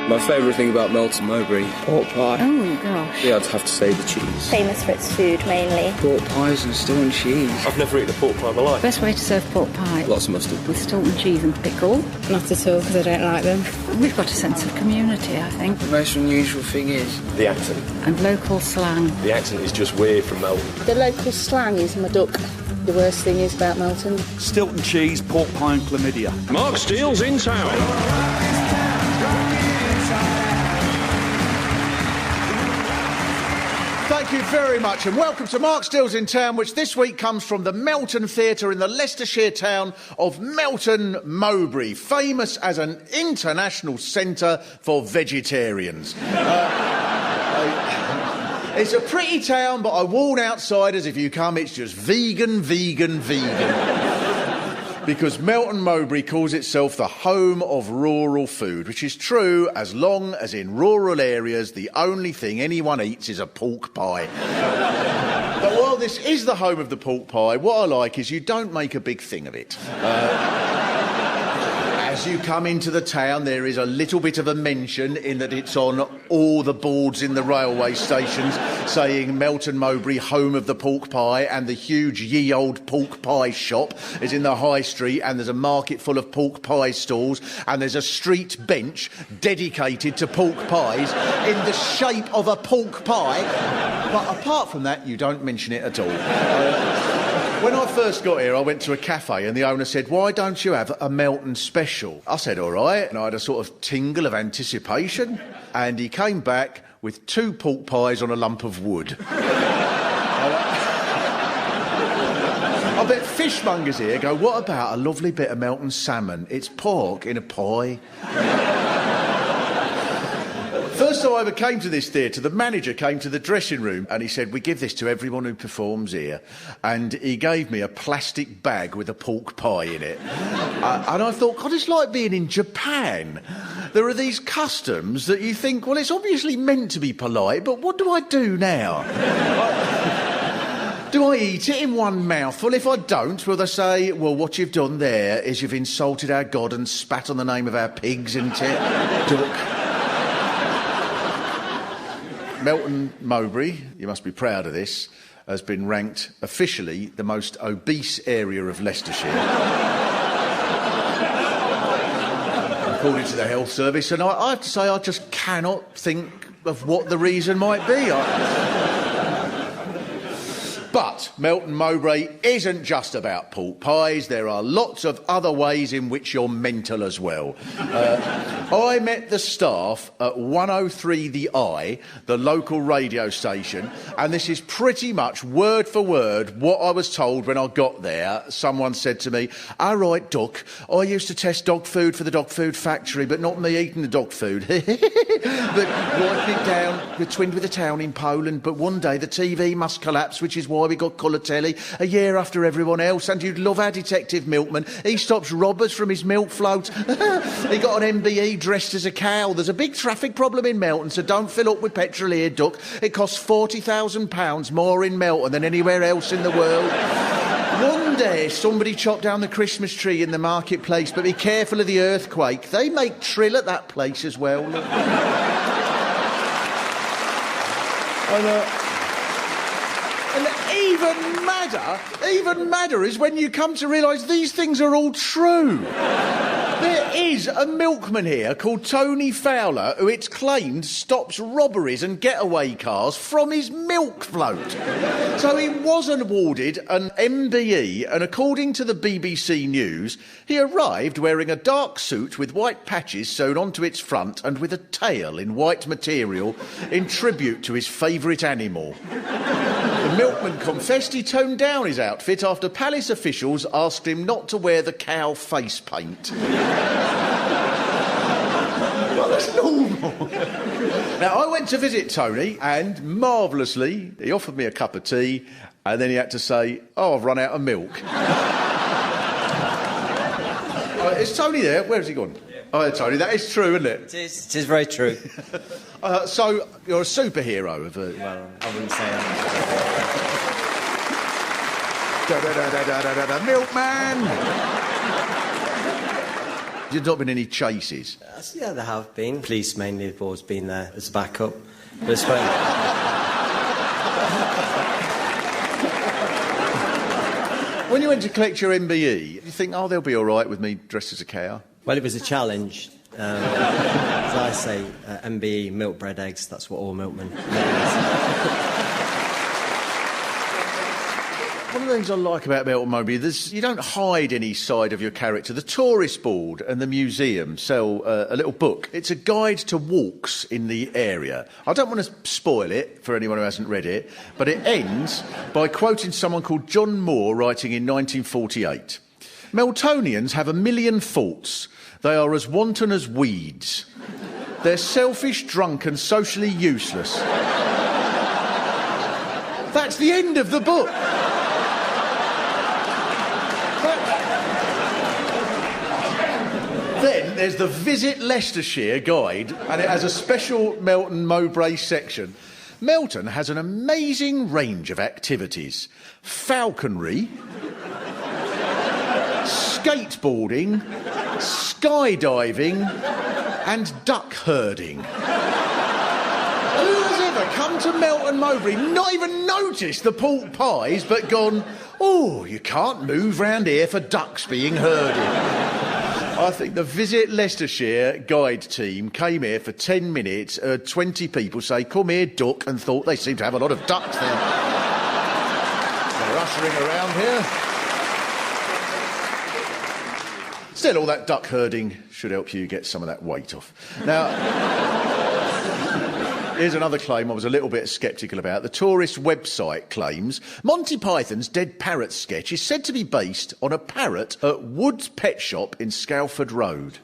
My favourite thing about Melton Mowbray, pork pie. Oh, gosh. Yeah, I'd have to say the cheese. Famous for its food, mainly. Pork pies and Stilton cheese. I've never eaten a pork pie in my life. Best way to serve pork pie. Lots of mustard. With Stilton cheese and pickle. Not at all, because I don't like them. We've got a sense of community, I think. The most unusual thing is The accent. And local slang. The accent is just weird from Melton. The local slang is my duck. The worst thing is about Melton. Stilton cheese, pork pie and chlamydia. Mark Steele's in town. Thank you very much and welcome to Mark Steele's in Town, which this week comes from the Melton Theatre in the Leicestershire town of Melton Mowbray, famous as an international centre for vegetarians. It's a pretty town, but I warn outsiders, if you come, it's just vegan. Because Melton Mowbray calls itself the home of rural food, which is true as long as in rural areas the only thing anyone eats is a pork pie. But while this is the home of the pork pie, what I like is you don't make a big thing of it. As you come into the town, there is a little bit of a mention in that it's on all the boards in the railway stations saying Melton Mowbray, home of the pork pie, and the huge ye old pork pie shop is in the high street, and there's a market full of pork pie stalls, and there's a street bench dedicated to pork pies in the shape of a pork pie. But apart from that, you don't mention it at all. When I first got here, I went to a cafe and the owner said, "Why don't you have a Melton special?" I said, "All right," and I had a sort of tingle of anticipation, and he came back with 2 pork pies on a lump of wood. I bet fishmongers here go, "What about a lovely bit of Melton salmon? It's pork in a pie." First time I ever came to this theatre, the manager came to the dressing room and he said, "We give this to everyone who performs here." And he gave me a plastic bag with a pork pie in it. And I thought, God, it's like being in Japan. There are these customs that you think, well, it's obviously meant to be polite, but what do I do now? Do I eat it in one mouthful? If I don't, will they say, "Well, what you've done there is you've insulted our God and spat on the name of our pigs, isn't it, duck?" Melton Mowbray, you must be proud of this, has been ranked officially the most obese area of Leicestershire. According to the Health Service, and I have to say I just cannot think of what the reason might be. But Melton Mowbray isn't just about pork pies. There are lots of other ways in which you're mental as well. I met the staff at 103 The Eye, the local radio station, and this is pretty much word for word what I was told when I got there. Someone said to me, "All right, Duck, I used to test dog food for the dog food factory, but not me eating the dog food." But writing it down, we're twinned with a town in Poland, but one day the TV must collapse, which is why we got colour telly a year after everyone else. And you'd love our Detective Milkman. He stops robbers from his milk float. He got an MBE dressed as a cow. There's a big traffic problem in Melton, so don't fill up with petrol here, Duck. It costs £40,000 more in Melton than anywhere else in the world. One day somebody chopped down the Christmas tree in the marketplace, but be careful of the earthquake. They make trill at that place as well. And even madder is when you come to realise these things are all true. There is a milkman here called Tony Fowler who, it's claimed, stops robberies and getaway cars from his milk float. So he wasn't awarded an MBE, and according to the BBC News, he arrived wearing a dark suit with white patches sewn onto its front and with a tail in white material in tribute to his favourite animal. The milkman confessed he toned down his outfit after palace officials asked him not to wear the cow face paint. Well, that's normal. Now, I went to visit Tony and, marvellously, he offered me a cup of tea and then he had to say, "Oh, I've run out of milk." Is Tony there? Where has he gone? Oh, Tony, that is true, isn't it? It is very true. So, you're a superhero of a... Well, I wouldn't say that. Milkman! There's not been any chases. Yeah, there have been. Police mainly have always been there as backup. But it's fine. When you went to collect your MBE, you think, oh, they'll be all right with me dressed as a cow? Well, it was a challenge. As I say, MBE, milk, bread, eggs, that's what all milkmen know. One of the things I like about Melton Mowbray is you don't hide any side of your character. The tourist board and the museum sell a little book. It's a guide to walks in the area. I don't want to spoil it for anyone who hasn't read it, but it ends by quoting someone called John Moore writing in 1948. Meltonians have a million faults. They are as wanton as weeds. They're selfish, drunk and socially useless. That's the end of the book. Then there's the Visit Leicestershire guide, and it has a special Melton Mowbray section. Melton has an amazing range of activities. Falconry, skateboarding, skydiving and duck herding. Who has ever come to Melton Mowbray, not even noticed the pork pies, but gone, oh, you can't move round here for ducks being herded? I think the Visit Leicestershire guide team came here for 10 minutes, heard 20 people say, come here, duck, and thought they seem to have a lot of ducks there. They're ushering around here. Still, all that duck herding should help you get some of that weight off. Now, here's another claim I was a little bit sceptical about. The tourist website claims Monty Python's Dead Parrot sketch is said to be based on a parrot at Wood's Pet Shop in Scaulford Road.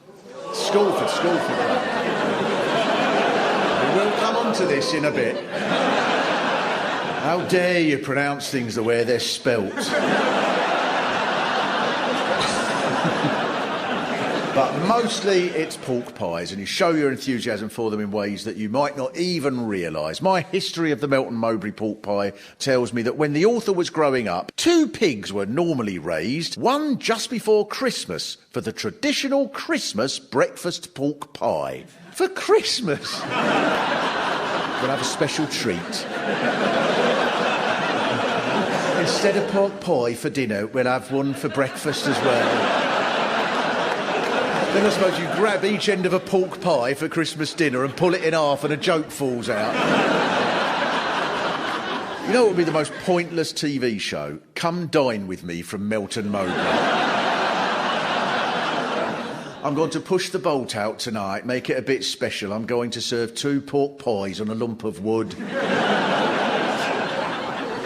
Scaulford Road. We will come on to this in a bit. How dare you pronounce things the way they're spelt? But mostly it's pork pies, and you show your enthusiasm for them in ways that you might not even realise. My history of the Melton Mowbray pork pie tells me that when the author was growing up, 2 pigs were normally raised, one just before Christmas, for the traditional Christmas breakfast pork pie. For Christmas! We'll have a special treat. Instead of pork pie for dinner, we'll have one for breakfast as well. Then I suppose you grab each end of a pork pie for Christmas dinner and pull it in half and a joke falls out. You know what would be the most pointless TV show? Come Dine With Me from Melton Mowbray. I'm going to push the bolt out tonight, make it a bit special. I'm going to serve 2 pork pies on a lump of wood.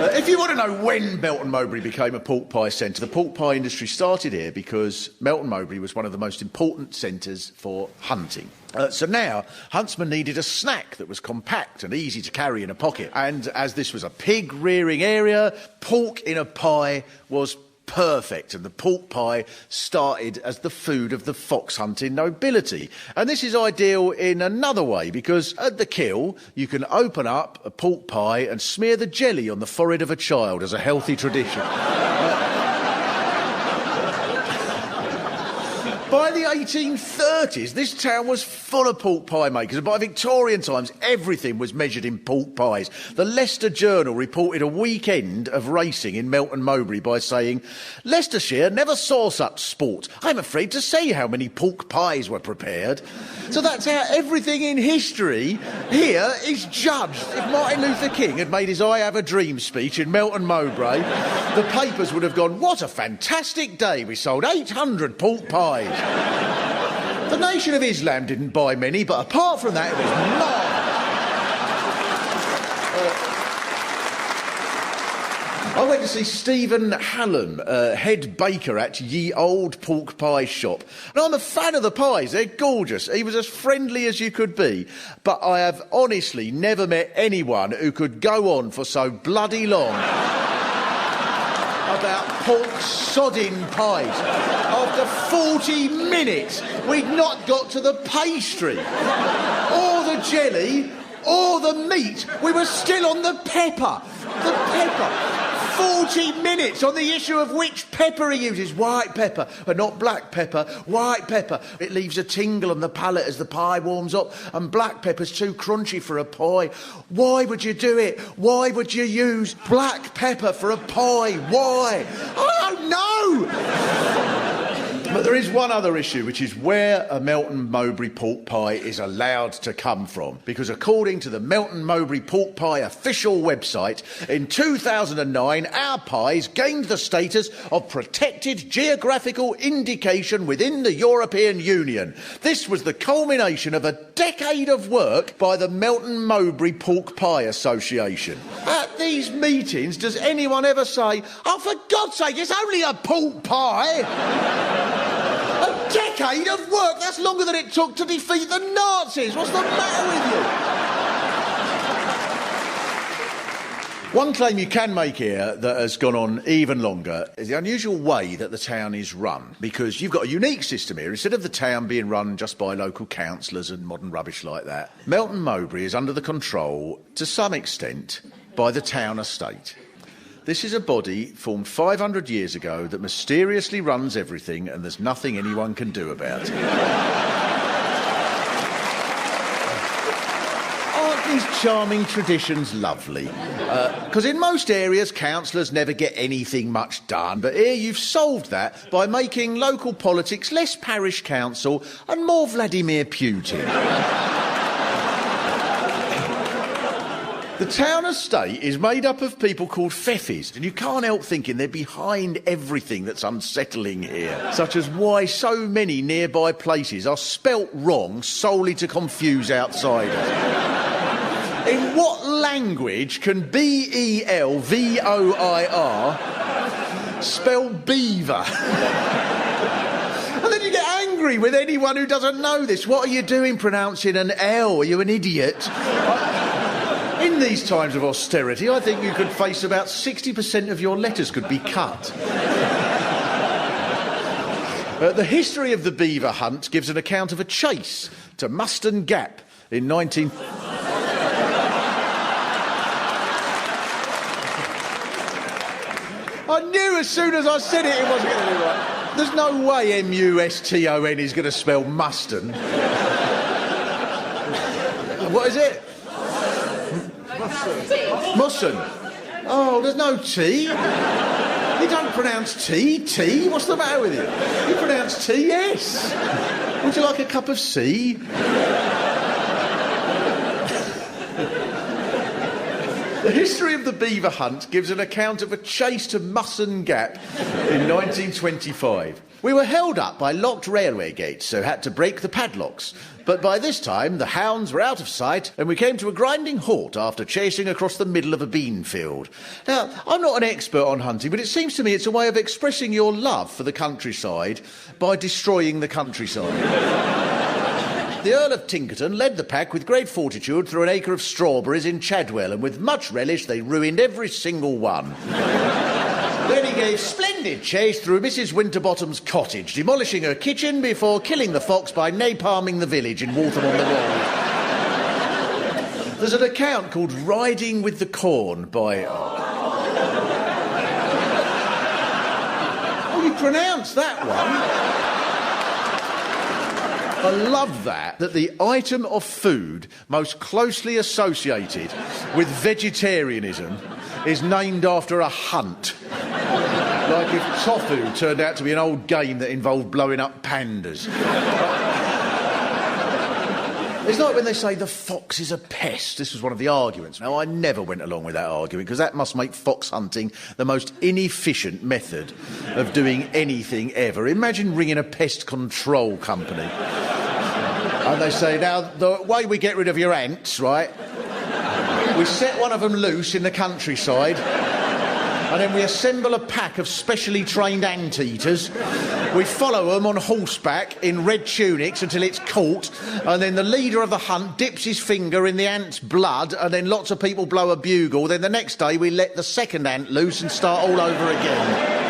If you want to know when Melton Mowbray became a pork pie centre, the pork pie industry started here because Melton Mowbray was one of the most important centres for hunting. So now, huntsmen needed a snack that was compact and easy to carry in a pocket. And as this was a pig-rearing area, pork in a pie was perfect, and the pork pie started as the food of the fox hunting nobility. And this is ideal in another way, because at the kill you can open up a pork pie and smear the jelly on the forehead of a child as a healthy tradition. By the 1830s, this town was full of pork pie makers, and by Victorian times, everything was measured in pork pies. The Leicester Journal reported a weekend of racing in Melton Mowbray by saying, Leicestershire never saw such sport. I'm afraid to say how many pork pies were prepared. So that's how everything in history here is judged. If Martin Luther King had made his I Have a Dream speech in Melton Mowbray, the papers would have gone, what a fantastic day, we sold 800 pork pies. The Nation of Islam didn't buy many, but apart from that, it was marvellous. I went to see Stephen Hallam, head baker at Ye Old Pork Pie Shop. And I'm a fan of the pies, they're gorgeous. He was as friendly as you could be. But I have honestly never met anyone who could go on for so bloody long about pork sodding pies. After 40 minutes, we'd not got to the pastry, or the jelly, or the meat. We were still on the pepper. The pepper. 40 minutes on the issue of which pepper he uses. White pepper, but not black pepper. White pepper. It leaves a tingle on the palate as the pie warms up, and black pepper's too crunchy for a pie. Why would you do it? Why would you use black pepper for a pie? Why? I don't know! But there is one other issue, which is where a Melton Mowbray pork pie is allowed to come from. Because according to the Melton Mowbray pork pie official website, in 2009, our pies gained the status of protected geographical indication within the European Union. This was the culmination of a decade of work by the Melton Mowbray Pork Pie Association. At these meetings, does anyone ever say, "Oh, for God's sake, it's only a pork pie"? A decade of work? That's longer than it took to defeat the Nazis. What's the matter with you? One claim you can make here that has gone on even longer is the unusual way that the town is run. Because you've got a unique system here. Instead of the town being run just by local councillors and modern rubbish like that, Melton Mowbray is under the control, to some extent, by the town estate. This is a body formed 500 years ago that mysteriously runs everything, and there's nothing anyone can do about it. Aren't these charming traditions lovely? Because in most areas, councillors never get anything much done. But here you've solved that by making local politics less parish council and more Vladimir Putin. The town estate is made up of people called feffes, and you can't help thinking they're behind everything that's unsettling here, such as why so many nearby places are spelt wrong solely to confuse outsiders. In what language can B-E-L-V-O-I-R spell beaver? And then you get angry with anyone who doesn't know this. What are you doing pronouncing an L? Are you an idiot? In these times of austerity, I think you could face about 60% of your letters could be cut. The history of the beaver hunt gives an account of a chase to Muston Gap in 19... I knew as soon as I said it, it wasn't going to be right. There's no way M-U-S-T-O-N is going to spell Muston. What is it? Musson. Oh, there's no T. You don't pronounce T. T? What's the matter with you? You pronounce T, yes. Would you like a cup of C? The history of the beaver hunt gives an account of a chase to Musson Gap in 1925. We were held up by locked railway gates, so had to break the padlocks. But by this time, the hounds were out of sight, and we came to a grinding halt after chasing across the middle of a bean field. Now, I'm not an expert on hunting, but it seems to me it's a way of expressing your love for the countryside by destroying the countryside. The Earl of Tinkerton led the pack with great fortitude through an acre of strawberries in Chadwell, and with much relish they ruined every single one. Then he gave splendid chase through Mrs. Winterbottom's cottage, demolishing her kitchen before killing the fox by napalming the village in Waltham-on-the-Wold. There's an account called Riding with the Corn by... Oh, you pronounced that one. I love that the item of food most closely associated with vegetarianism is named after a hunt. Like if tofu turned out to be an old game that involved blowing up pandas. It's like when they say the fox is a pest. This was one of the arguments. Now, I never went along with that argument because that must make fox hunting the most inefficient method of doing anything ever. Imagine ringing a pest control company. And they say, now, the way we get rid of your ants, right, we set one of them loose in the countryside, and then we assemble a pack of specially trained anteaters. We follow them on horseback in red tunics until it's caught, and then the leader of the hunt dips his finger in the ant's blood, and then lots of people blow a bugle. Then the next day we let the second ant loose and start all over again.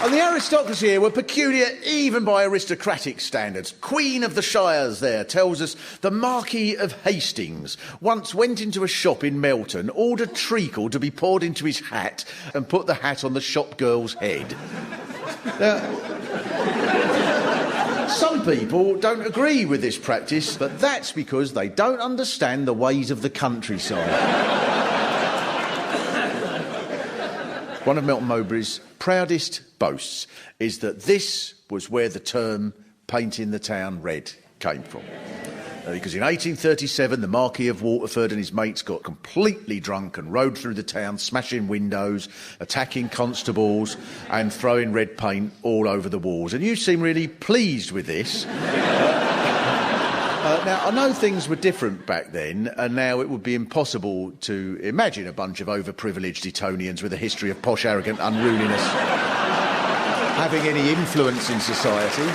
And the aristocracy here were peculiar even by aristocratic standards. Queen of the Shires there tells us the Marquis of Hastings once went into a shop in Melton, ordered treacle to be poured into his hat and put the hat on the shop girl's head. Now, some people don't agree with this practice, but that's because they don't understand the ways of the countryside. One of Melton Mowbray's proudest boasts is that this was where the term painting the town red came from. Because in 1837 the Marquis of Waterford and his mates got completely drunk and rode through the town smashing windows, attacking constables and throwing red paint all over the walls. And you seem really pleased with this. Now, I know things were different back then, and now it would be impossible to imagine a bunch of overprivileged Etonians with a history of posh, arrogant unruliness having any influence in society.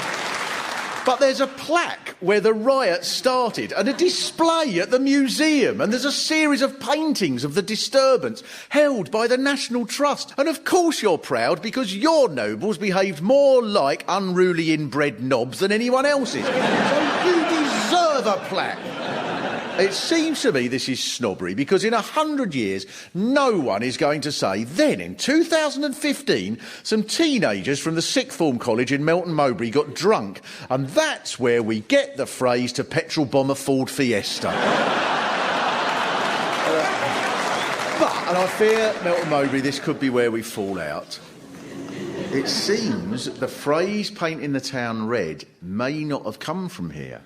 But there's a plaque where the riot started and a display at the museum, and there's a series of paintings of the disturbance held by the National Trust. And of course you're proud because your nobles behaved more like unruly inbred knobs than anyone else's. So you deserve a plaque. It seems to me this is snobbery because in 100 years no one is going to say then in 2015 some teenagers from the sixth form college in Melton Mowbray got drunk, and that's where we get the phrase to petrol bomb a Ford Fiesta. And I fear, Melton Mowbray, this could be where we fall out. It seems the phrase painting the town red may not have come from here,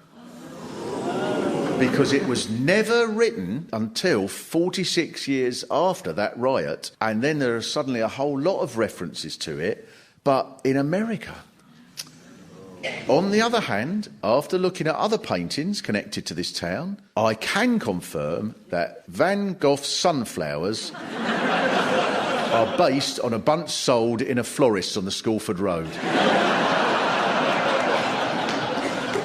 because it was never written until 46 years after that riot, and then there are suddenly a whole lot of references to it, but in America. On the other hand, after looking at other paintings connected to this town, I can confirm that Van Gogh's sunflowers are based on a bunch sold in a florist on the Sculford Road.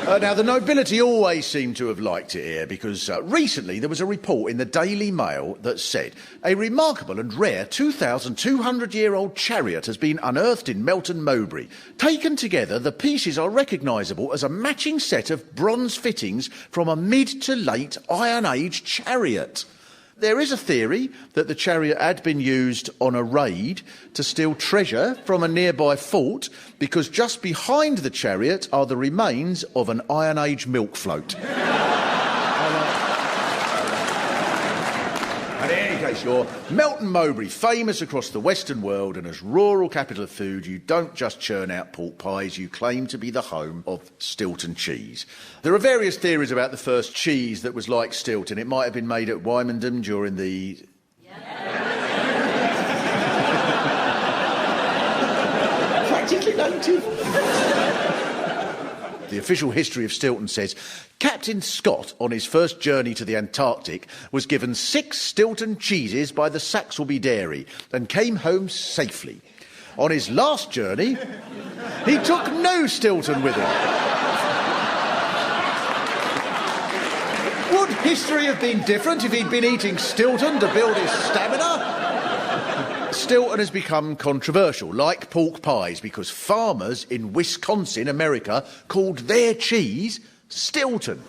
Now, the nobility always seem to have liked it here because recently there was a report in the Daily Mail that said a remarkable and rare 2,200-year-old chariot has been unearthed in Melton Mowbray. Taken together, the pieces are recognisable as a matching set of bronze fittings from a mid to late Iron Age chariot. There is a theory that the chariot had been used on a raid to steal treasure from a nearby fort, because just behind the chariot are the remains of an Iron Age milk float. And in any case, you're Melton Mowbray, famous across the Western world, and as rural capital of food, you don't just churn out pork pies, you claim to be the home of Stilton cheese. There are various theories about the first cheese that was like Stilton. It might have been made at Wymondham during the... Practically native. The official history of Stilton says Captain Scott, on his first journey to the Antarctic, was given 6 Stilton cheeses by the Saxelby Dairy and came home safely. On his last journey, he took no Stilton with him. Would history have been different if he'd been eating Stilton to build his stamina? Stilton has become controversial, like pork pies, because farmers in Wisconsin, America, called their cheese Stilton.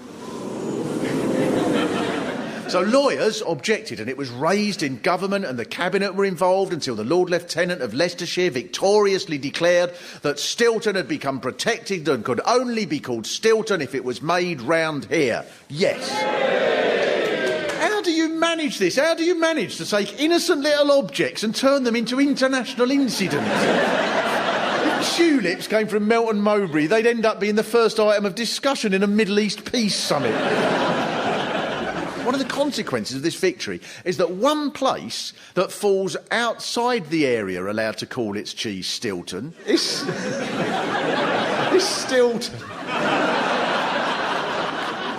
So lawyers objected, and it was raised in government, and the cabinet were involved until the Lord Lieutenant of Leicestershire victoriously declared that Stilton had become protected and could only be called Stilton if it was made round here. Yes. How do you manage this? How do you manage to take innocent little objects and turn them into international incidents? If tulips came from Melton Mowbray, they'd end up being the first item of discussion in a Middle East peace summit. One of the consequences of this victory is that one place that falls outside the area allowed to call its cheese Stilton is Stilton.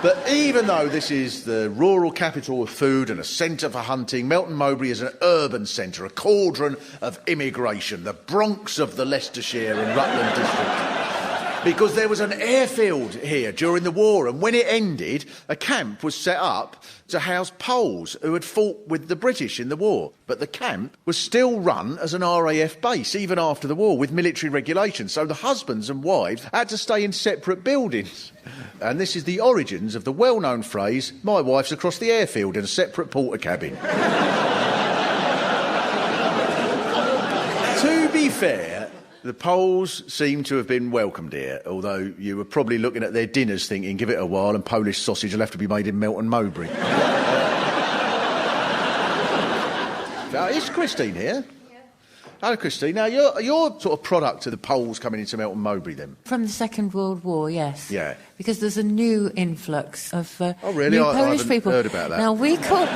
But even though this is the rural capital of food and a centre for hunting, Melton Mowbray is an urban centre, a cauldron of immigration, the Bronx of the Leicestershire and Rutland district. Because there was an airfield here during the war, and when it ended, a camp was set up to house Poles who had fought with the British in the war. But the camp was still run as an RAF base, even after the war, with military regulations. So the husbands and wives had to stay in separate buildings. And this is the origins of the well-known phrase, "My wife's across the airfield in a separate porter cabin." To be fair, the Poles seem to have been welcomed here, although you were probably looking at their dinners thinking, give it a while and Polish sausage will have to be made in Melton Mowbray. Is Christine here? Yeah. Hello, Christine. Now, you're sort of product of the Poles coming into Melton Mowbray, then? From the Second World War, yes. Yeah. Because there's a new influx of oh, really? new I Polish haven't people. heard about that. Now, we call...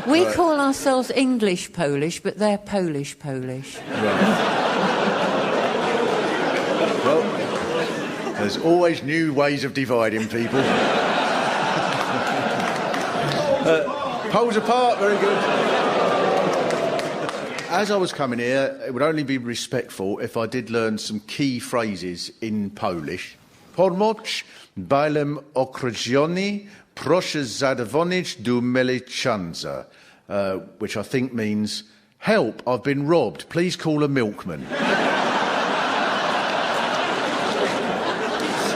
We call ourselves English Polish, but they're Polish Polish. Right. Well, there's always new ways of dividing people. Poles apart, very good. As I was coming here, it would only be respectful if I did learn some key phrases in Polish. Pomoc bailem określony, proszę zadzwonić do milicjanza, which I think means, help, I've been robbed, please call a milkman.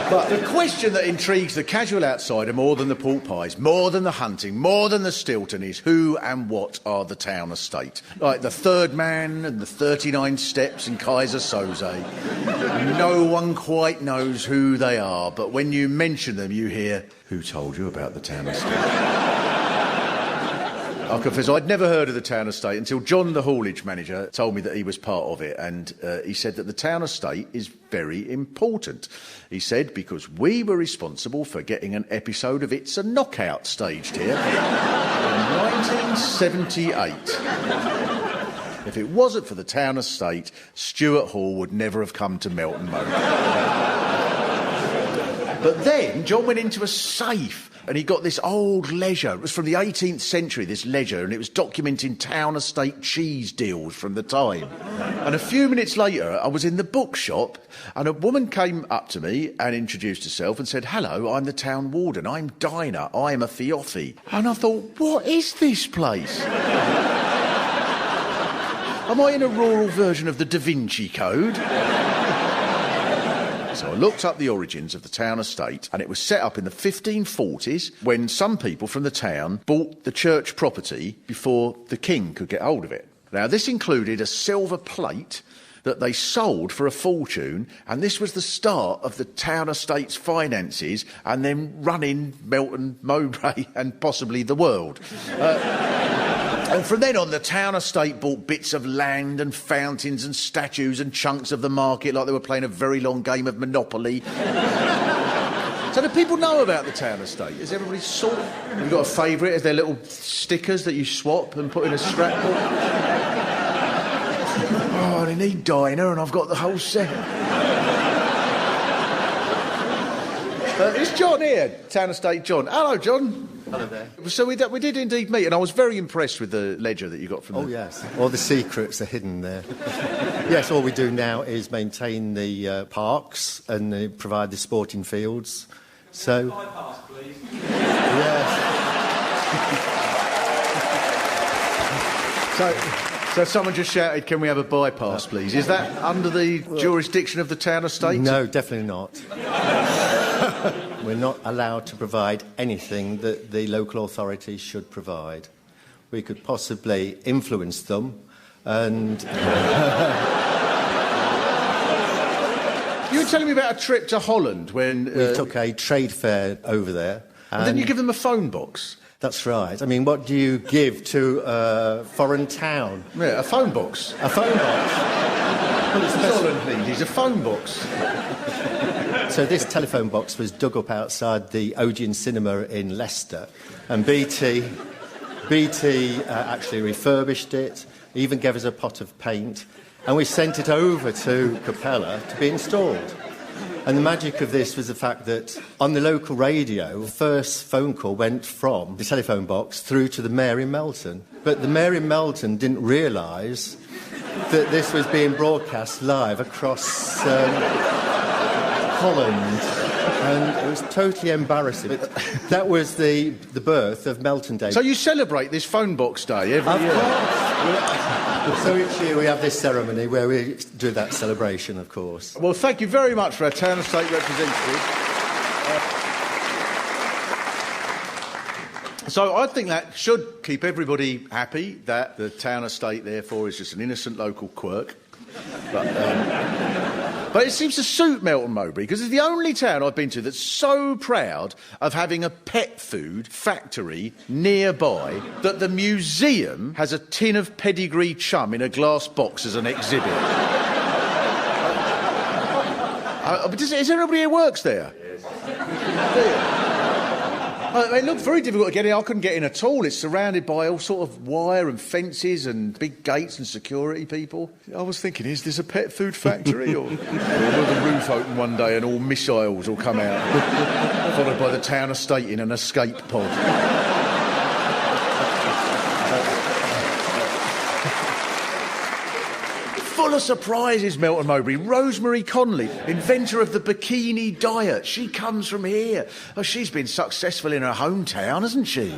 But the question that intrigues the casual outsider more than the pork pies, more than the hunting, more than the Stilton is who and what are the town estate? Like the Third Man and the 39 Steps in Kaiser Soze. No one quite knows who they are, but when you mention them you hear, who told you about the town estate? I confess, I'd never heard of the town estate until John, the haulage manager, told me that he was part of it, and he said that the town estate is very important. He said because we were responsible for getting an episode of It's a Knockout staged here in 1978. If it wasn't for the town estate, Stuart Hall would never have come to Melton Mowbray. But then John went into a safe and he got this old ledger. It was from the 18th century, this ledger, and it was documenting town estate cheese deals from the time. And a few minutes later, I was in the bookshop, and a woman came up to me and introduced herself and said, hello, I'm the town warden, I'm Dinah, I'm a Fioffi. And I thought, what is this place? Am I in a rural version of the Da Vinci Code? So I looked up the origins of the town estate, and it was set up in the 1540s when some people from the town bought the church property before the king could get hold of it. Now, this included a silver plate that they sold for a fortune, and this was the start of the town estate's finances and then running Melton Mowbray and possibly the world. And from then on, the town estate bought bits of land and fountains and statues and chunks of the market like they were playing a very long game of Monopoly. So do people know about the town estate? Is everybody sort of... Have you got a favourite? Is there little stickers that you swap and put in a scrapbook? Oh, I need Dinah and I've got the whole set. Is John here? Town estate John. Hello, John. Hello there. So we did indeed meet, and I was very impressed with the ledger that you got from Oh, yes. All the secrets are hidden there. Yes, all we do now is maintain the parks and provide the sporting fields. So... Bypass, please. Yes. So someone just shouted, can we have a bypass, please? Is that under the jurisdiction of the town estate? No, definitely not. We're not allowed to provide anything that the local authorities should provide. We could possibly influence them and... You were telling me about a trip to Holland when... We took a trade fair over there. And then you give them a phone box? That's right. I mean, what do you give to a foreign town? Yeah, a phone box. A phone box? Well, it's Holland needs a phone box. So this telephone box was dug up outside the Odeon Cinema in Leicester, and BT actually refurbished it, even gave us a pot of paint, and we sent it over to Capella to be installed. And the magic of this was the fact that on the local radio, the first phone call went from the telephone box through to the mayor in Melton. But the mayor in Melton didn't realise that this was being broadcast live across Holland, and it was totally embarrassing. That was the birth of Melton Day. So you celebrate this phone box day every year? Of course. So each year we have this ceremony where we do that celebration, of course. Well, thank you very much for our Town Estate representative. So I think that should keep everybody happy, that the Town Estate, therefore, is just an innocent local quirk. But it seems to suit Melton Mowbray, because it's the only town I've been to that's so proud of having a pet food factory nearby that the museum has a tin of pedigree chum in a glass box as an exhibit. Is there anybody who works there? Yes. It looked very difficult to get in. I couldn't get in at all. It's surrounded by all sort of wire and fences and big gates and security people. I was thinking, is this a pet food factory? Or will the roof open one day and all missiles will come out, followed by the Town Estate in an escape pod? Full of surprises, Melton Mowbray. Rosemary Conley, inventor of the bikini diet. She comes from here. Oh, she's been successful in her hometown, hasn't she?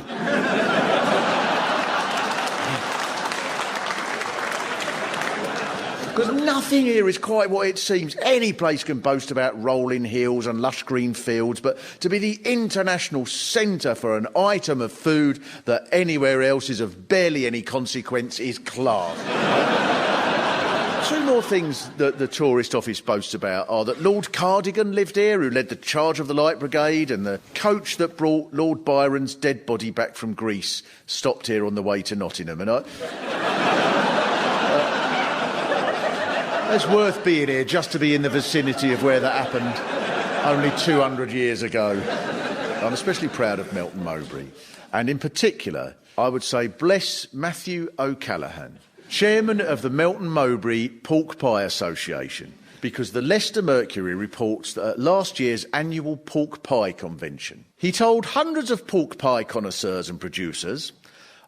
Because nothing here is quite what it seems. Any place can boast about rolling hills and lush green fields, but to be the international centre for an item of food that anywhere else is of barely any consequence is class. Two more things that the tourist office boasts about are that Lord Cardigan lived here, who led the charge of the Light Brigade, and the coach that brought Lord Byron's dead body back from Greece stopped here on the way to Nottingham. And it's worth being here just to be in the vicinity of where that happened only 200 years ago. I'm especially proud of Melton Mowbray. And in particular, I would say bless Matthew O'Callaghan, chairman of the Melton Mowbray Pork Pie Association, because the Leicester Mercury reports that at last year's annual pork pie convention, he told hundreds of pork pie connoisseurs and producers,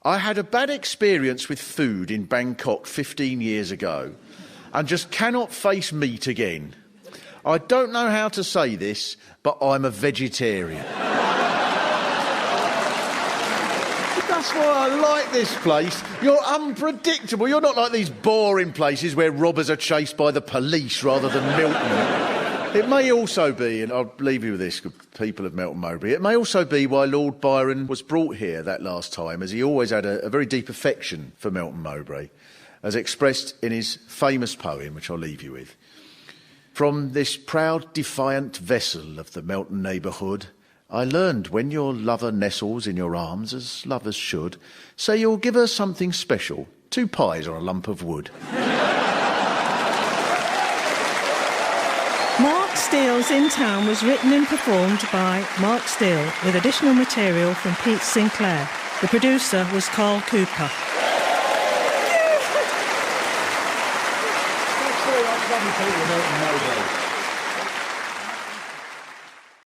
"I had a bad experience with food in Bangkok 15 years ago and just cannot face meat again. I don't know how to say this, but I'm a vegetarian." That's why I like this place. You're unpredictable. You're not like these boring places where robbers are chased by the police rather than Milton. It may also be, and I'll leave you with this, people of Melton Mowbray, it may also be why Lord Byron was brought here that last time, as he always had a very deep affection for Melton Mowbray, as expressed in his famous poem, which I'll leave you with. From this proud, defiant vessel of the Melton neighbourhood, I learned when your lover nestles in your arms, as lovers should, say you'll give her something special, 2 pies or a lump of wood. Mark Steele's In Town was written and performed by Mark Steele, with additional material from Pete Sinclair. The producer was Carl Cooper. Thanks very much, lovely people of Melton Mowbray.